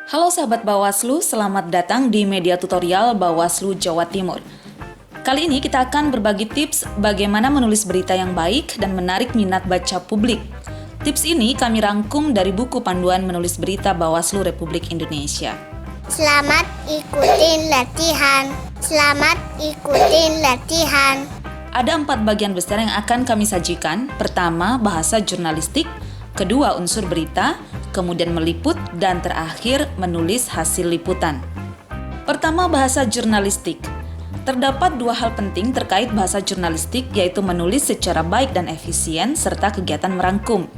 Halo sahabat Bawaslu, selamat datang di media tutorial Bawaslu Jawa Timur. Kali ini kita akan berbagi tips bagaimana menulis berita yang baik dan menarik minat baca publik. Tips ini kami rangkum dari buku panduan menulis berita Bawaslu Republik Indonesia. Selamat ikutin latihan. Selamat ikutin latihan. Ada 4 bagian besar yang akan kami sajikan. Pertama, bahasa jurnalistik. Kedua, unsur berita. Kemudian meliput, dan terakhir menulis hasil liputan. Pertama, bahasa jurnalistik. Terdapat 2 hal penting terkait bahasa jurnalistik, yaitu menulis secara baik dan efisien, serta kegiatan merangkum.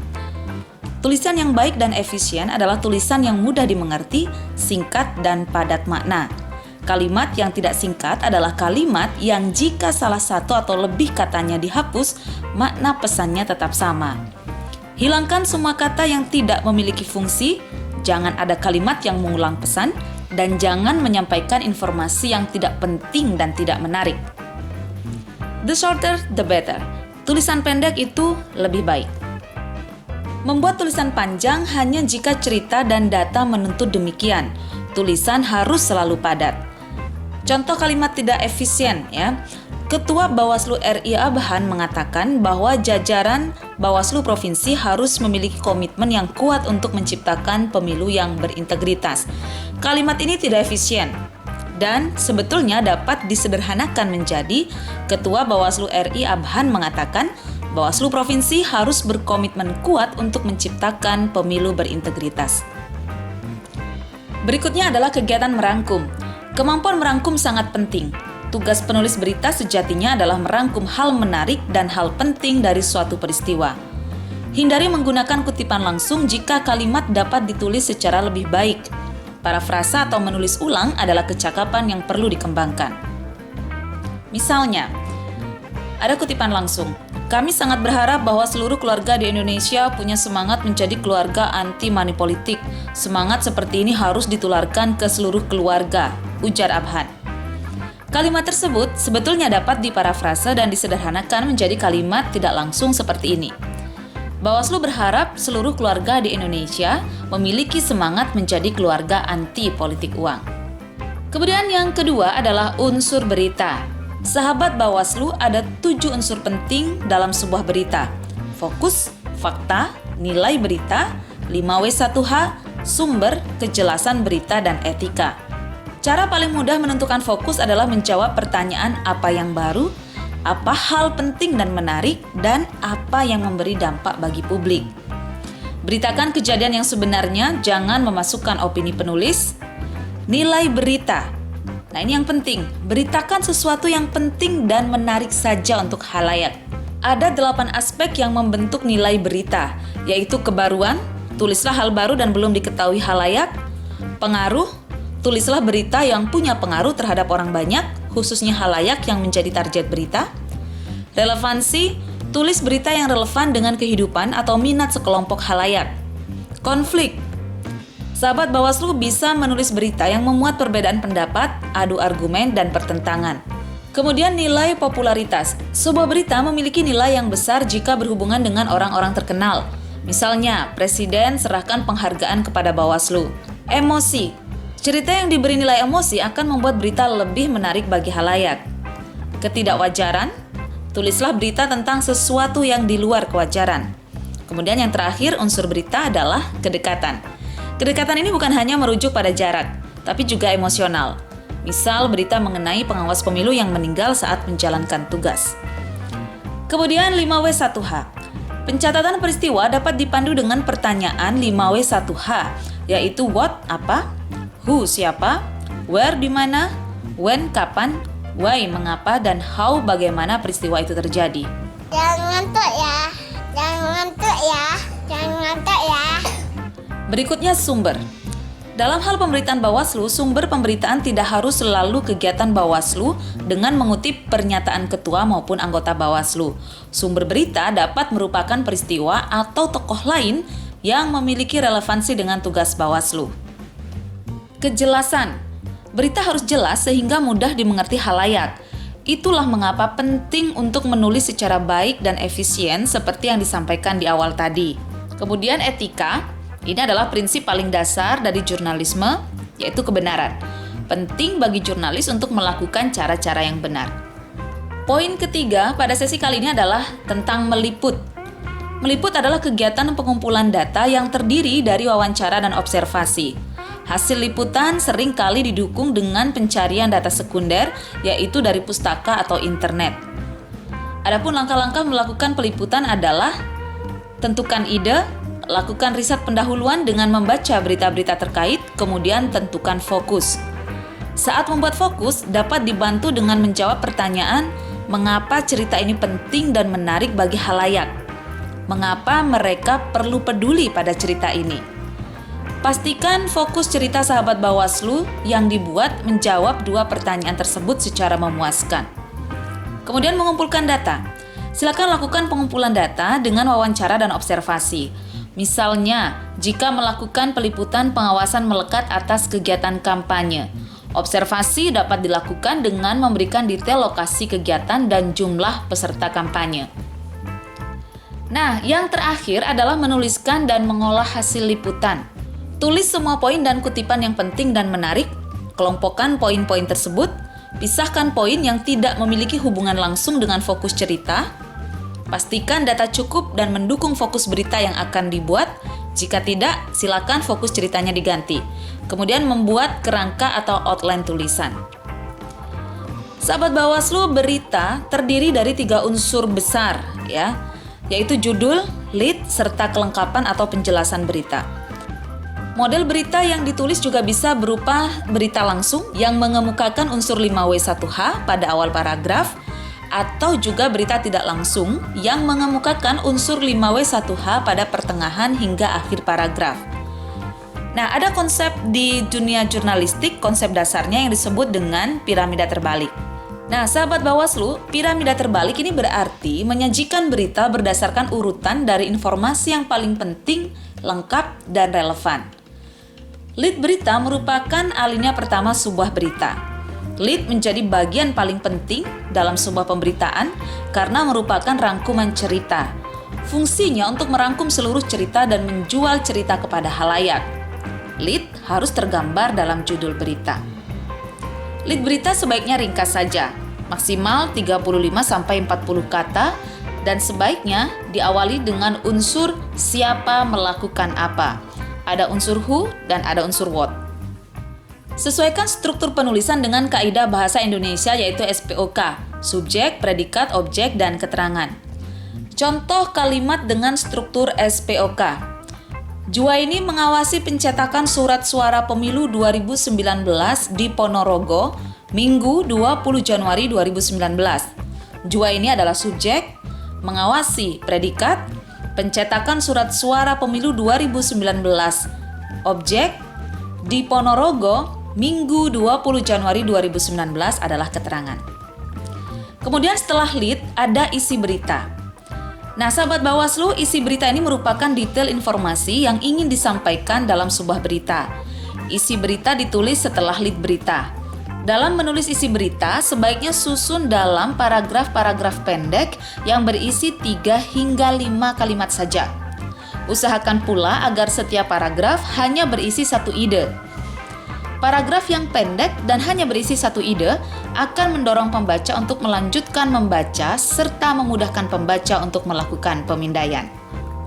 Tulisan yang baik dan efisien adalah tulisan yang mudah dimengerti, singkat, dan padat makna. Kalimat yang tidak singkat adalah kalimat yang jika salah satu atau lebih katanya dihapus, makna pesannya tetap sama. Hilangkan semua kata yang tidak memiliki fungsi, jangan ada kalimat yang mengulang pesan, dan jangan menyampaikan informasi yang tidak penting dan tidak menarik. The shorter, the better. Tulisan pendek itu lebih baik. Membuat tulisan panjang hanya jika cerita dan data menuntut demikian. Tulisan harus selalu padat. Contoh kalimat tidak efisien, ya. Ketua Bawaslu RI Abhan mengatakan bahwa jajaran Bawaslu Provinsi harus memiliki komitmen yang kuat untuk menciptakan pemilu yang berintegritas. Kalimat ini tidak efisien dan sebetulnya dapat disederhanakan menjadi Ketua Bawaslu RI Abhan mengatakan Bawaslu Provinsi harus berkomitmen kuat untuk menciptakan pemilu berintegritas. Berikutnya adalah kegiatan merangkum. Kemampuan merangkum sangat penting. Tugas penulis berita sejatinya adalah merangkum hal menarik dan hal penting dari suatu peristiwa. Hindari menggunakan kutipan langsung jika kalimat dapat ditulis secara lebih baik. Parafrasa atau menulis ulang adalah kecakapan yang perlu dikembangkan. Misalnya, ada kutipan langsung. Kami sangat berharap bahwa seluruh keluarga di Indonesia punya semangat menjadi keluarga anti money politik. Semangat seperti ini harus ditularkan ke seluruh keluarga, ujar Abhan. Kalimat tersebut sebetulnya dapat diparafrase dan disederhanakan menjadi kalimat tidak langsung seperti ini. Bawaslu berharap seluruh keluarga di Indonesia memiliki semangat menjadi keluarga anti politik uang. Kemudian yang kedua adalah unsur berita. Sahabat Bawaslu, ada 7 unsur penting dalam sebuah berita. Fokus, fakta, nilai berita, 5W1H, sumber, kejelasan berita, dan etika. Cara paling mudah menentukan fokus adalah menjawab pertanyaan apa yang baru, apa hal penting dan menarik, dan apa yang memberi dampak bagi publik. Beritakan kejadian yang sebenarnya, jangan memasukkan opini penulis. Nilai berita. Nah, ini yang penting. Beritakan sesuatu yang penting dan menarik saja untuk khalayak. Ada 8 aspek yang membentuk nilai berita, yaitu kebaruan, tulislah hal baru dan belum diketahui khalayak, pengaruh, tulislah berita yang punya pengaruh terhadap orang banyak, khususnya khalayak yang menjadi target berita. Relevansi, tulis berita yang relevan dengan kehidupan atau minat sekelompok khalayak. Konflik, sahabat Bawaslu bisa menulis berita yang memuat perbedaan pendapat, adu argumen, dan pertentangan. Kemudian nilai popularitas, sebuah berita memiliki nilai yang besar jika berhubungan dengan orang-orang terkenal. Misalnya, Presiden serahkan penghargaan kepada Bawaslu. Emosi, cerita yang diberi nilai emosi akan membuat berita lebih menarik bagi khalayak. Ketidakwajaran, tulislah berita tentang sesuatu yang di luar kewajaran. Kemudian yang terakhir unsur berita adalah kedekatan. Kedekatan ini bukan hanya merujuk pada jarak, tapi juga emosional. Misal berita mengenai pengawas pemilu yang meninggal saat menjalankan tugas. Kemudian 5W1H. Pencatatan peristiwa dapat dipandu dengan pertanyaan 5W1H, yaitu what, apa, who, siapa, where, di mana, when, kapan, why, mengapa, dan how, bagaimana peristiwa itu terjadi. Jangan ngantuk ya. Jangan ngantuk ya. Jangan ngantuk ya. Berikutnya sumber. Dalam hal pemberitaan Bawaslu, sumber pemberitaan tidak harus selalu kegiatan Bawaslu dengan mengutip pernyataan ketua maupun anggota Bawaslu. Sumber berita dapat merupakan peristiwa atau tokoh lain yang memiliki relevansi dengan tugas Bawaslu. Kejelasan. Berita harus jelas sehingga mudah dimengerti khalayak. Itulah mengapa penting untuk menulis secara baik dan efisien seperti yang disampaikan di awal tadi. Kemudian etika. Ini adalah prinsip paling dasar dari jurnalisme, yaitu kebenaran. Penting bagi jurnalis untuk melakukan cara-cara yang benar. Poin ketiga pada sesi kali ini adalah tentang meliput. Meliput adalah kegiatan pengumpulan data yang terdiri dari wawancara dan observasi. Hasil liputan sering kali didukung dengan pencarian data sekunder, yaitu dari pustaka atau internet. Adapun langkah-langkah melakukan peliputan adalah tentukan ide, lakukan riset pendahuluan dengan membaca berita-berita terkait, kemudian tentukan fokus. Saat membuat fokus, dapat dibantu dengan menjawab pertanyaan, mengapa cerita ini penting dan menarik bagi khalayak? Mengapa mereka perlu peduli pada cerita ini? Pastikan fokus cerita sahabat Bawaslu yang dibuat menjawab dua pertanyaan tersebut secara memuaskan. Kemudian mengumpulkan data. Silakan lakukan pengumpulan data dengan wawancara dan observasi. Misalnya, jika melakukan peliputan pengawasan melekat atas kegiatan kampanye, observasi dapat dilakukan dengan memberikan detail lokasi kegiatan dan jumlah peserta kampanye. Nah, yang terakhir adalah menuliskan dan mengolah hasil liputan. Tulis semua poin dan kutipan yang penting dan menarik, kelompokkan poin-poin tersebut, pisahkan poin yang tidak memiliki hubungan langsung dengan fokus cerita, pastikan data cukup dan mendukung fokus berita yang akan dibuat. Jika tidak, silakan fokus ceritanya diganti. Kemudian membuat kerangka atau outline tulisan. Sahabat Bawaslu, berita terdiri dari 3 unsur besar, yaitu judul, lead, serta kelengkapan atau penjelasan berita. Model berita yang ditulis juga bisa berupa berita langsung yang mengemukakan unsur 5W1H pada awal paragraf, atau juga berita tidak langsung yang mengemukakan unsur 5W1H pada pertengahan hingga akhir paragraf. Nah, ada konsep di dunia jurnalistik, konsep dasarnya yang disebut dengan piramida terbalik. Nah, sahabat Bawaslu, piramida terbalik ini berarti menyajikan berita berdasarkan urutan dari informasi yang paling penting, lengkap, dan relevan. Lead berita merupakan alinea pertama sebuah berita. Lead menjadi bagian paling penting dalam sebuah pemberitaan karena merupakan rangkuman cerita. Fungsinya untuk merangkum seluruh cerita dan menjual cerita kepada khalayak. Lead harus tergambar dalam judul berita. Lead berita sebaiknya ringkas saja, maksimal 35-40 kata, dan sebaiknya diawali dengan unsur siapa melakukan apa. Ada unsur who dan ada unsur what. Sesuaikan struktur penulisan dengan kaidah bahasa Indonesia yaitu SPOK, subjek, predikat, objek, dan keterangan. Contoh kalimat dengan struktur SPOK. Juwaini mengawasi pencetakan surat suara pemilu 2019 di Ponorogo, Minggu 20 Januari 2019. Juwaini adalah subjek, mengawasi predikat, pencetakan surat suara pemilu 2019. Objek, di Ponorogo, Minggu 20 Januari 2019 adalah keterangan. Kemudian setelah lead ada isi berita. Nah, sahabat Bawaslu, isi berita ini merupakan detail informasi yang ingin disampaikan dalam sebuah berita. Isi berita ditulis setelah lead berita. Dalam menulis isi berita, sebaiknya susun dalam paragraf-paragraf pendek yang berisi 3 hingga 5 kalimat saja. Usahakan pula agar setiap paragraf hanya berisi 1 ide. Paragraf yang pendek dan hanya berisi 1 ide akan mendorong pembaca untuk melanjutkan membaca serta memudahkan pembaca untuk melakukan pemindaian.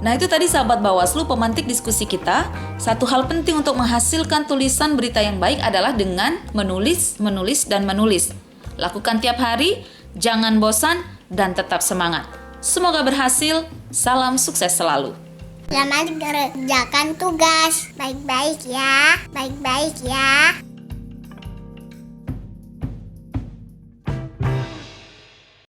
Nah, itu tadi sahabat Bawaslu pemantik diskusi kita. Satu hal penting untuk menghasilkan tulisan berita yang baik adalah dengan menulis, dan menulis. Lakukan tiap hari, jangan bosan, dan tetap semangat. Semoga berhasil. Salam sukses selalu. Selamat kerjakan tugas. Baik-baik ya. Baik-baik ya.